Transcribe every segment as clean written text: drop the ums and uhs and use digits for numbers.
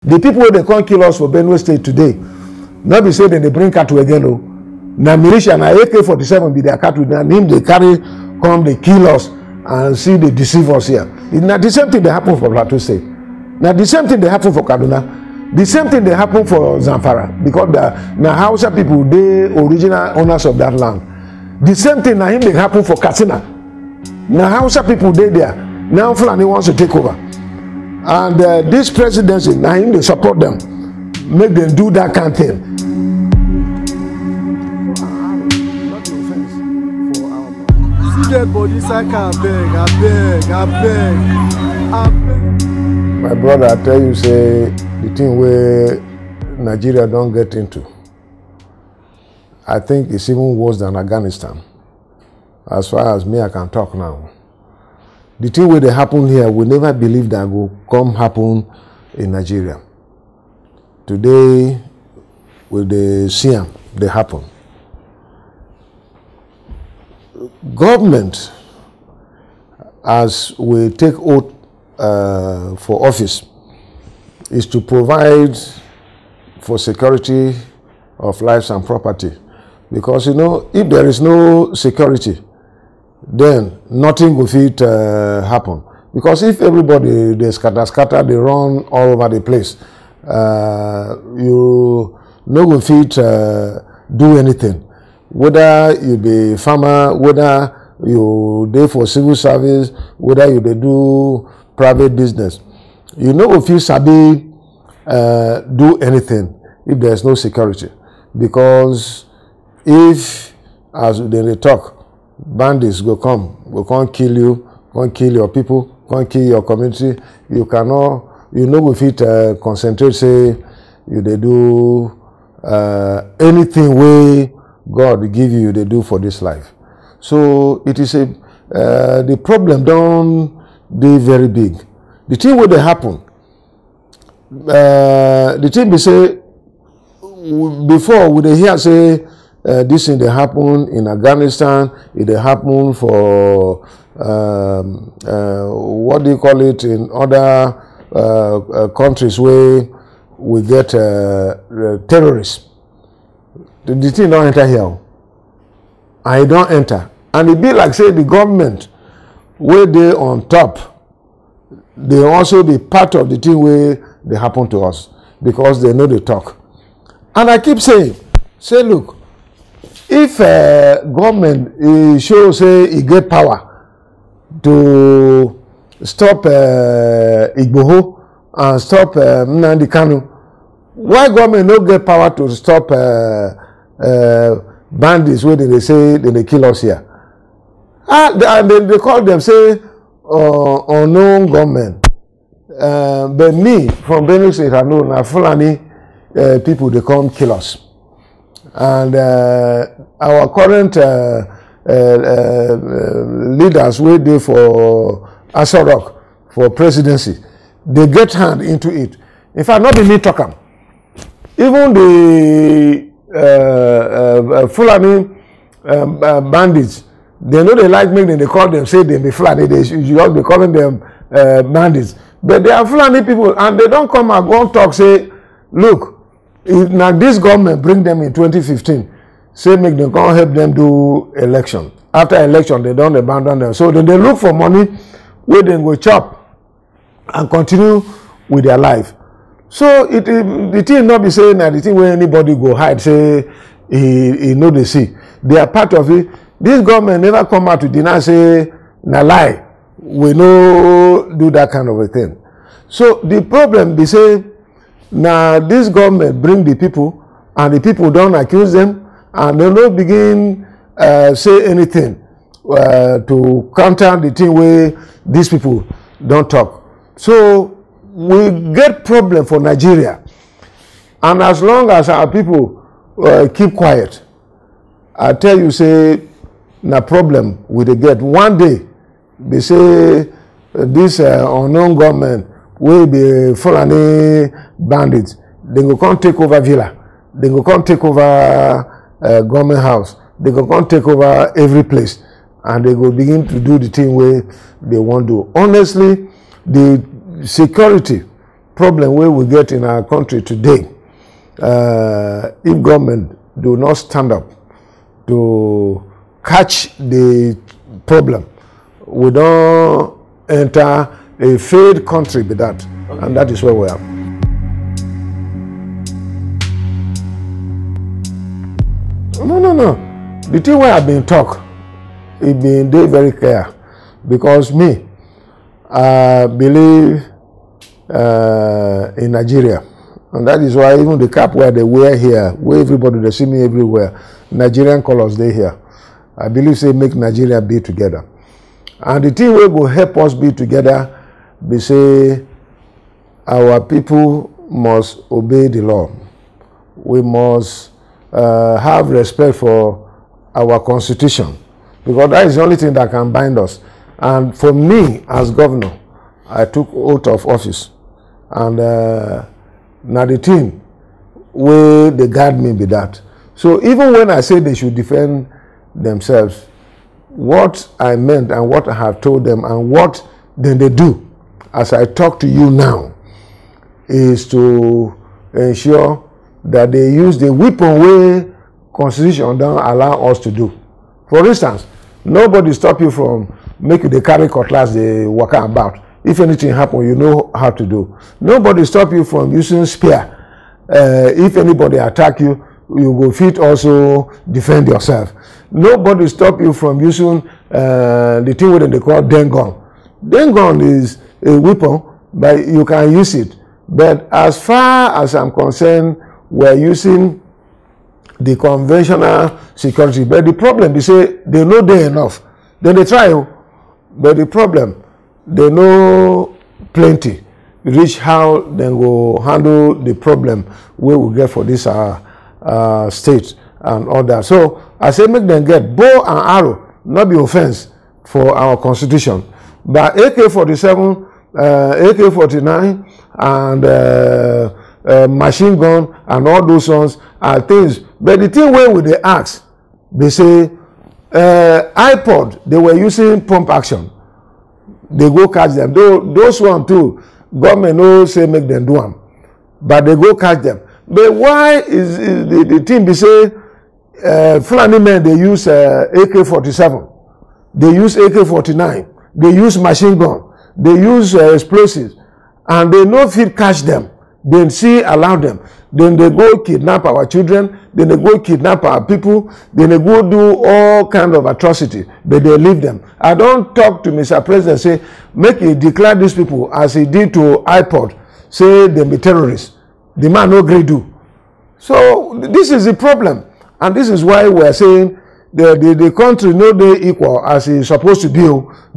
The people where they can't kill us for Benue State today, not be saying they bring cattle again. No, na militia na AK-47 be their cattle. Na him they carry come they kill us and see they deceive us here. It's not the same thing that happen for Plateau State. Now the same thing they happen for Kaduna. The same thing they happen for Zamfara because the Hausa people they original owners of that land. The same thing now him they happen for Katsina. Now Hausa people they there. Now Fulani wants to take over. And this presidency, now him they support them. Make them do that kind of thing. My brother, I tell you, say the thing where Nigeria don't get into, I think it's even worse than Afghanistan. As far as me, I can talk now. The thing where they happen here, we never believe that will come happen in Nigeria. Today, with the Siam, they happen. Government, as we take oath for office, is to provide for security of lives and property. Because, you know, if there is no security, then nothing will fit happen. Because if everybody, they scatter, they run all over the place, you no will fit do anything. Whether you be farmer, whether you dey for civil service, whether you dey do private business, you no will fit sabi do anything if there is no security. Because if, as they talk, bandits go come kill you, come kill your people, come kill your community, you no go fit concentrate, say you dey do anything wey God give you, they do for this life. So it is the problem don't be very big. The thing where they happen, the thing they say, before we they hear say this thing they happen in Afghanistan, it they happen for what do you call it in other countries where we get terrorists. The thing don't enter here. I don't enter. And it be like say the government where they on top, they also be part of the thing where they happen to us because they know they talk. And I keep saying, look, if government show say it get power to stop Igboho and stop Nnamdi Kanu, why government no get power to stop bandits where they say they kill us here? And then they call them say unknown government. But me from Benue State, I know now Fulani people they come kill us. And our current leaders where they for Aso Rock for presidency, they get hand into it. In fact, not be me talk am. Even the Fulani bandits, they know they like me, they call them, say they be Fulani, they should just be calling them bandits. But they are Fulani people, and they don't come and go and talk, say, look, now this government bring them in 2015, say make them come help them do election. After election, they don't abandon them. So then they look for money where they go chop and continue with their life. So the thing not be saying that the thing where anybody go hide, say he know they see. They are part of it. This government never come out to deny, say, na lie. We no do that kind of a thing. So the problem be say, now this government bring the people, and the people don't accuse them, and they don't begin say anything to counter the thing where these people don't talk. So we get problem for Nigeria, and as long as our people keep quiet, I tell you, say, na problem we dey get. One day, they say this unknown government will be Fulani bandits. They go come take over villa. They go come take over government house. They go come take over every place, and they go begin to do the thing where they want to do. Honestly, the security problem where we get in our country today, if government do not stand up to catch the problem, we don't enter a failed country with that. Okay. And that is where we are. No. The thing where I've been talk, it been very clear. Because me, I believe in Nigeria. And that is why even the cap where they wear here, where everybody, they see me everywhere, Nigerian colors they here. I believe say make Nigeria be together. And the thing will help us be together, they say our people must obey the law. We must have respect for our constitution, because that is the only thing that can bind us. And for me as governor, I took oath of office, and now the thing where they guide me be that. So even when I say they should defend themselves, what I meant and what I have told them and what then they do as I talk to you now is to ensure that they use the weapon way Constitution don't allow us to do. For instance, nobody stop you from making the carry cutlass they walk about. If anything happen, you know how to do. Nobody stop you from using spear. If anybody attack you, you go fit also defend yourself. Nobody stop you from using the thing what they call dengon. Dengon is a weapon, but you can use it. But as far as I'm concerned, we're using the conventional security. But the problem is say they know they enough. Then they try, but the problem, they know plenty. Reach how they go handle the problem we will get for this state and all that. So I say make them get bow and arrow, not be offense for our constitution. But AK-47, AK-49 and machine gun and all those ones are things. But the thing where they ask, they say iPod, they were using pump action. They go catch them. Those one too, government no say make them do them, but they go catch them. But why is the thing they say Fulani men they use AK-47, they use AK-49, they use machine gun, they use explosives, and they no fit catch them. Then see allow them. Then they go kidnap our children. Then they go kidnap our people. Then they go do all kind of atrocity. But they leave them. I don't talk to Mr. President say make he declare these people as he did to iPod. Say they be terrorists. The man no great do. So this is the problem, and this is why we are saying the country no dey equal as e supposed to be,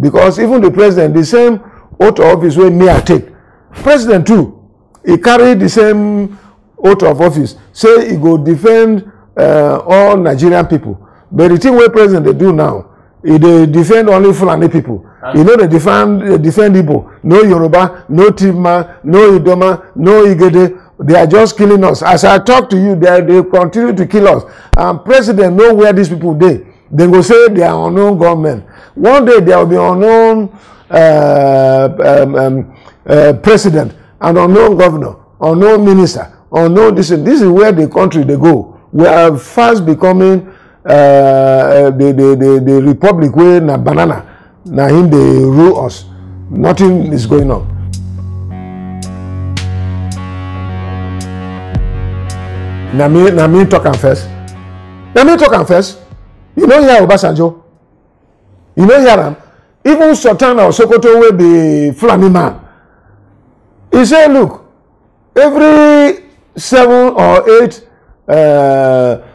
because even the president, the same oath of office wey me I take, president too, he carry the same oath of office, say he go defend all Nigerian people. But the thing wey president dey do now, he dey defend only Fulani people. You know they defend Igbo, no Yoruba, no Tima, no Idoma, no Igede. They are just killing us. As I talk to you, they continue to kill us. And president know where these people dey. They go say they are unknown government. One day there will be unknown president, an unknown governor, unknown minister, unknown this. This is where the country they go. We are fast becoming the republic where na banana, na him they rule us. Nothing is going on. Na me talk am first. Na me talk am first. You know hear Obasanjo. You know hear am. Even Sultan of Sokoto will be Fulani man. He say, look, every 7 or 8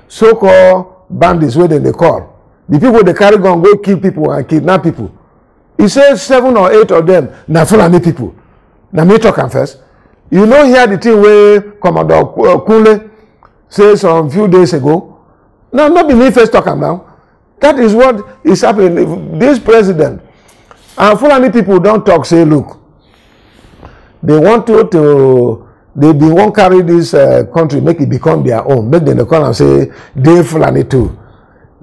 so-called bandits where they call, the people they carry gun go kill people and kidnap people. He says 7 or 8 of them na Fulani people. Na me talk am first. You know hear the thing where Commodore Kunle say some few days ago. Now, not be me first talk am now. That is what is happening. This president and Fulani people don't talk, say, look, they want they won't carry this country, make it become their own. Make them call and say, they Fulani too.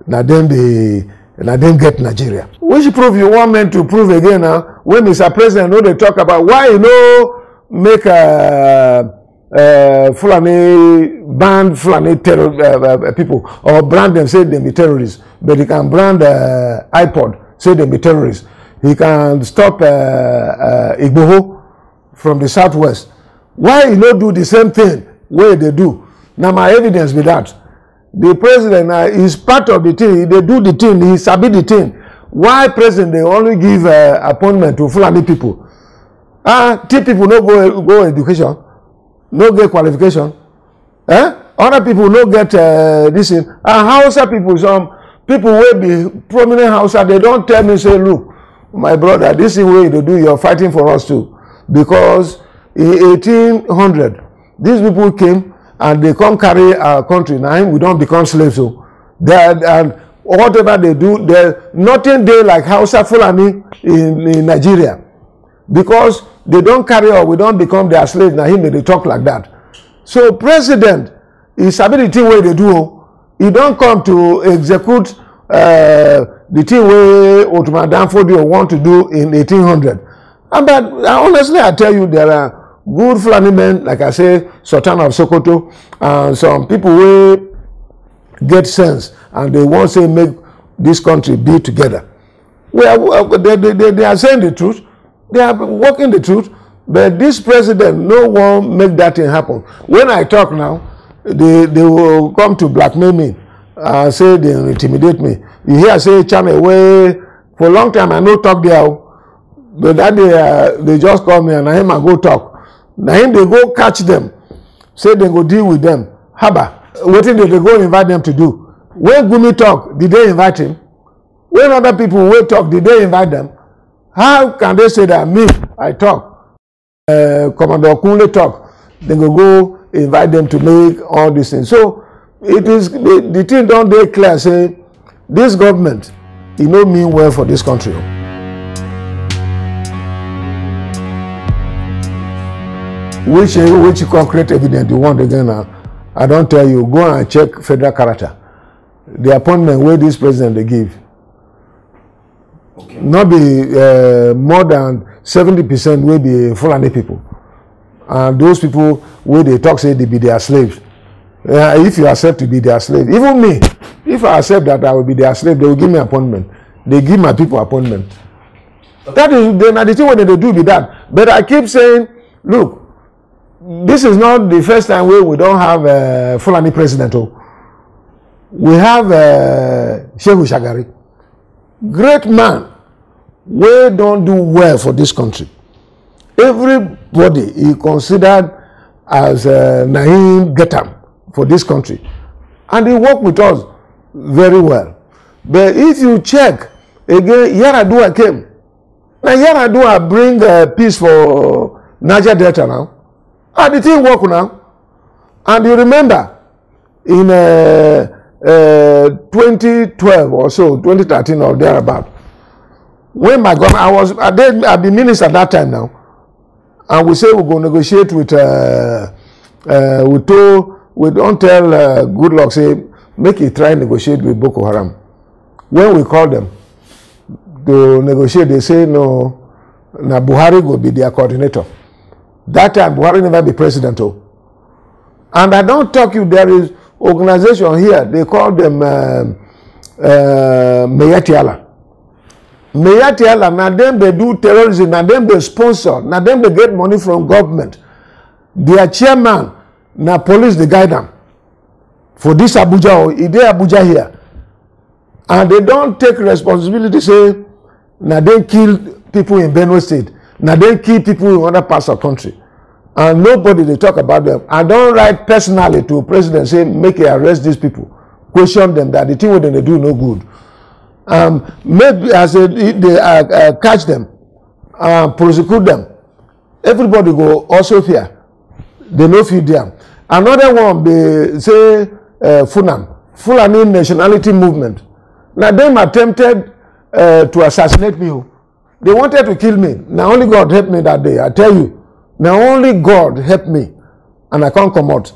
Now then get Nigeria. Which proof you want men to prove again now? When Mr. President know they talk about why you know make Fulani ban Fulani people, or brand them, say they be terrorists, but he can brand iPod, say they be terrorists. He can stop Igboho from the southwest. Why he not do the same thing where they do? Now my evidence be that the president is part of the thing. They do the thing. He sabi the thing. Why president they only give appointment to Fulani people? T people no go education, no get qualification. Other people no get this thing. Hausa people, some people will be prominent Hausa. They don't tell me, say, look, my brother, this is way to do. You're fighting for us too, because in 1800, these people came and they come carry our country. Now we don't become slaves. So and whatever they do, there's nothing there like Hausa Fulani in Nigeria, because they don't carry or we don't become their slaves. Now they talk like that. So president is ability way they do. He don't come to execute the thing way Ottoman Danfodio want to do in 1800. But honestly, I tell you, there are good Fulani men, like I say, Sultan of Sokoto, and some people who get sense and they want to say make this country be together. Well, they are saying the truth. They are working the truth. But this president, no one make that thing happen. When I talk now, they will come to blackmail me and say they intimidate me. You hear say chame away for a long time. I no talk there, but that day they just call me and I go talk. Now him they go catch them, say they go deal with them. Haba, what did they go invite them to do? When Gumi talk, did they invite him? When other people will talk, did they invite them? How can they say that me, I talk? Commander Kunle talk, they go invite them to make all these things. So it is the thing don't they clear say this government, it no mean well for this country. Which concrete evidence you want again now? I don't tell you, go and check federal character. The appointment where this president they give. Okay. Not be more than 70% will be Fulani people. And those people where they talk say they be their slaves. If you accept to be their slave, even me, if I accept that I will be their slave, they will give me appointment. They give my people appointment. Okay. That is the thing when they do be that. But I keep saying, look, this is not the first time where we don't have a Fulani president. We have Shehu Shagari, great man, we don't do well for this country. Everybody is considered as Naim Getam for this country. And he worked with us very well. But if you check, again, Yaradua came. Now Yaradua bring peace for Niger Delta now. And the thing work now. And you remember, in 2012 or so, 2013 or thereabout, when my government, I've been minister at that time now, and we say we're going to negotiate with, we don't tell Goodluck, say, make it try and negotiate with Boko Haram. When we call them to negotiate, they say, no, now Buhari will be their coordinator. That time, Buhari never be president. And I don't talk you, there is organization here, they call them Meyati Allah. Meyati Allah, now them they do terrorism, now them they sponsor, now them they get money from government. Their chairman, now police they guide them. For this Abuja, or Ide Abuja here. And they don't take responsibility, say, now they kill people in Benue State. Now they kill people in other parts of the country. And nobody they talk about them. I don't write personally to president say make you arrest these people. Question them that the thing what they do no good. Maybe as they catch them, prosecute them. Everybody go also fear. They no feed them. Another one they say Funam, Fulani Nationality Movement. Now them attempted to assassinate me. They wanted to kill me. Now only God helped me that day. I tell you. Now only God helped me. And I can't come out.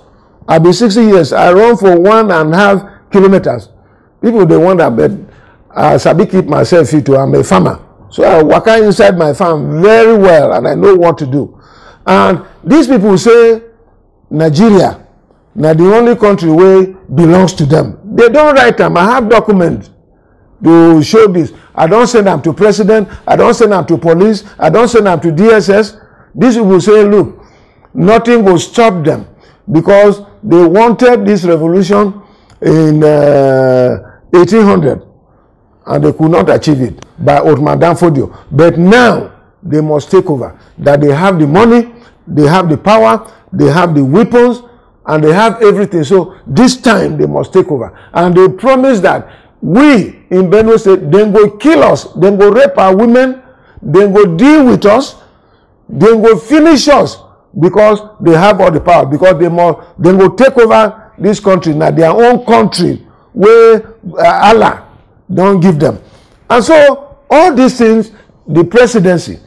I've been 60 years. I run for 1.5 kilometers. People, they wonder, but I sabi keep myself fit. I'm a farmer. So I work inside my farm very well and I know what to do. And these people say Nigeria now the only country where belongs to them. They don't write them. I have documents to show this. I don't send them to president. I don't send them to police. I don't send them to DSS. These people say, look, nothing will stop them because they wanted this revolution in 1800 and they could not achieve it by Ottoman Danfodio. But now they must take over. That they have the money, they have the power, they have the weapons, and they have everything. So this time they must take over. And they promise that we in Benue State, they go kill us, they go rape our women, they go deal with us, they go finish us because they have all the power. Because they go take over this country, now their own country where Allah don't give them. And so all these things, the presidency,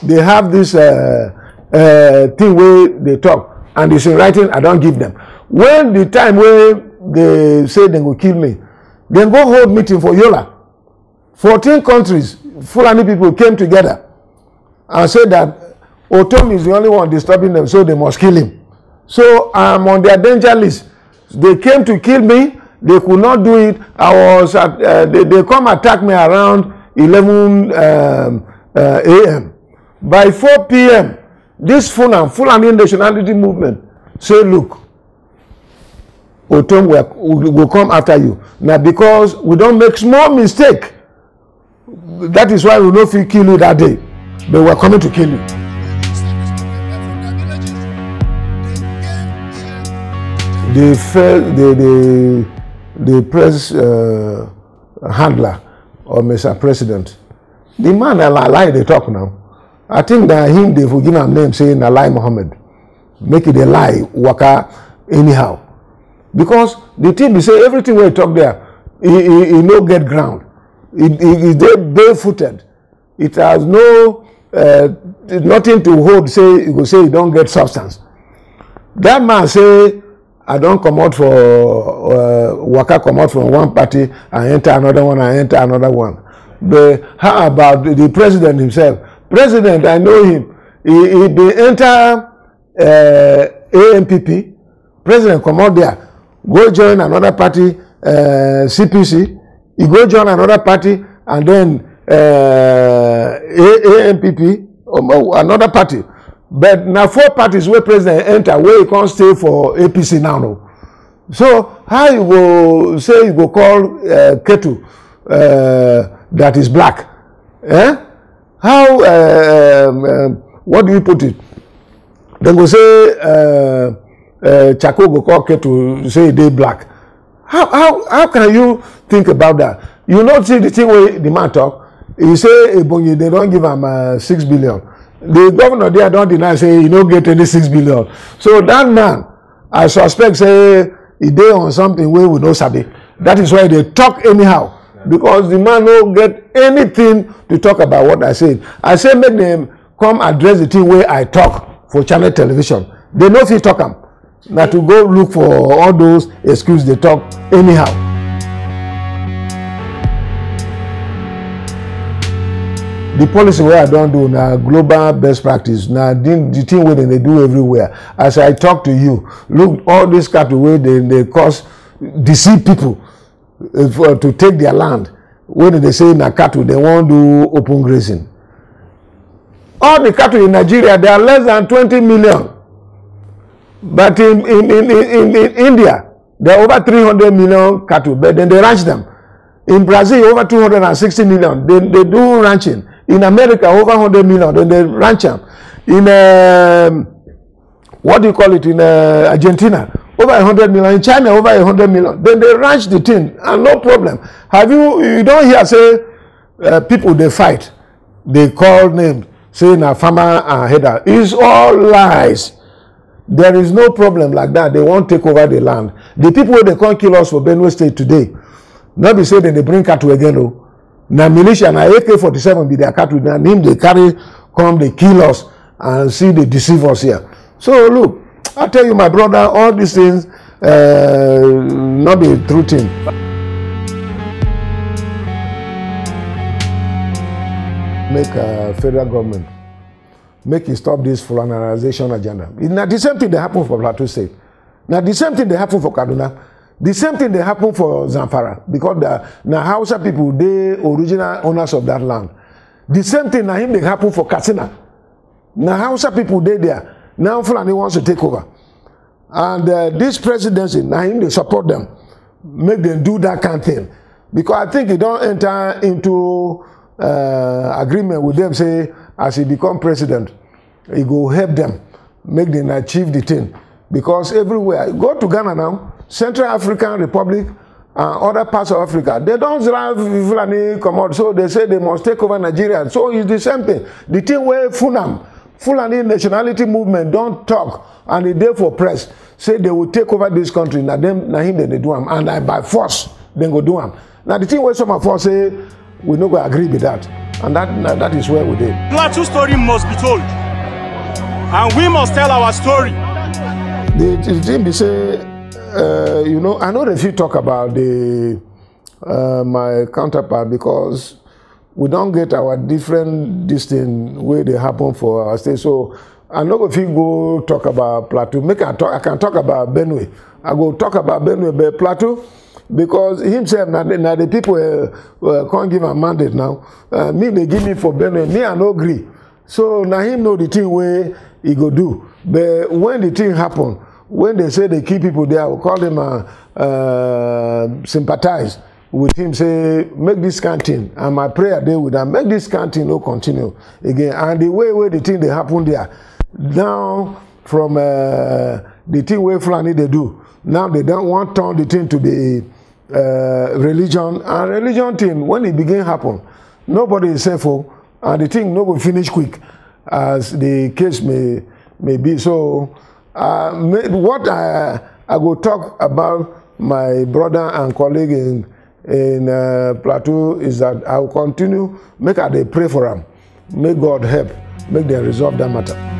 they have this thing where they talk. And it's in writing, I don't give them. When the time where they say they will kill me, then go hold meeting for Yola. 14 countries, Fulani people came together and said that Otom is the only one disturbing them, so they must kill him. So I'm on their danger list. They came to kill me. They could not do it. I was at, they come attack me around 11 a.m. By 4 p.m., this Fulani nationality movement say, look, Otom will come after you. Now, because we don't make small mistake, that is why we don't feel kill you that day. But we're coming to kill you. The press handler or Mr. President, the man I lie they talk now. I think that him they forgive him name saying Alai Mohammed. Make it a lie, waka anyhow. Because the thing they say everything where he talk there, he no get ground. He barefooted. It has no nothing to hold. Say you go say you don't get substance. That man say I don't come out for waka come out from one party and enter another one and enter another one. But how about the president himself? President, I know him. He enter AMPP. President come out there, go join another party, CPC. He go join another party and then AMPP, another party. But now 4 parties where president enter, where he can't stay for APC now. No. So how you go say you go call Ketu that is black? Eh? How what do you put it? Then go say Chako go call Ketu say they black. How can you think about that? You not see the thing where the man talk. He say Ebonyi they don't give him 6 billion. The governor there don't deny say he don't get any 6 billion. So that man, I suspect say he dey on something where we no sabi. That is why they talk anyhow. Because the man don't get anything to talk about what I said. I say make them come address the thing where I talk for channel television. They know if you talk them. Now to go look for all those excuses they talk anyhow. The policy where I don't do now global best practice. Now the thing where they do everywhere. As I talk to you, look all this cattle where they cause deceive people to take their land. When they say in a cattle they won't do open grazing. All the cattle in Nigeria they are less than 20 million. But in India there are over 300 million cattle, but then they ranch them. In Brazil over 260 million. They do ranching. In America, over 100 million, then they ranch them. In, what do you call it, in Argentina, over 100 million. In China, over 100 million. Then they ranch the thing, and no problem. You don't hear say, people they fight, they call names, saying a farmer and header. It's all lies. There is no problem like that. They won't take over the land. The people they can't kill us for Benue State today, not be saying they bring cattle again, no. Now militia na AK-47 be their cattle. Now him they carry come they kill us and see they deceive us here. So look, I tell you my brother, all these things not the true thing. Make a federal government make it stop this fulanization agenda. It's not the same thing that happened for Plateau State. Now the same thing that happened for Kaduna. The same thing that happened for Zamfara, because the Hausa people, they original owners of that land. The same thing that happened for Katsina. Now Hausa people, they there. Now Fulani wants to take over. And this presidency, now they support them, make them do that kind of thing. Because I think he don't enter into agreement with them, say, as he become president, he go help them, make them achieve the thing. Because everywhere, go to Ghana now, Central African Republic, and other parts of Africa, they don't drive Fulani come out, so they say they must take over Nigeria. So it's the same thing. The thing where Fulani nationality movement don't talk, and they therefore press, say they will take over this country, now him they do them, and by force, they go do them. Now the thing where some of us say, we not going to agree with that, and that is where we did. Plateau story must be told, and we must tell our story. The thing they say, you know, I know that if you talk about my counterpart, because we don't get our different thing where they happen for our state. So I know if you go talk about Plateau, I can talk about Benue. I go talk about Benue, but Plateau, because himself, now the people can't give a mandate now. Me, they give me for Benue. Me, I no agree. So now him know the thing where he go do. But when the thing happen, when they say they keep people there, I will call them sympathize with him, say, make this canteen. And my prayer there with them, make this canteen no continue again. And the way the thing they happen there, now from the thing where Fulani they do, now they don't want turn the thing to be religion. And religion thing, when it begin happen, nobody is safe, and the thing no will finish quick, as the case may be. So what I go talk about my brother and colleague in Plateau is that I will continue, make they pray for them, make God help, make them resolve that matter.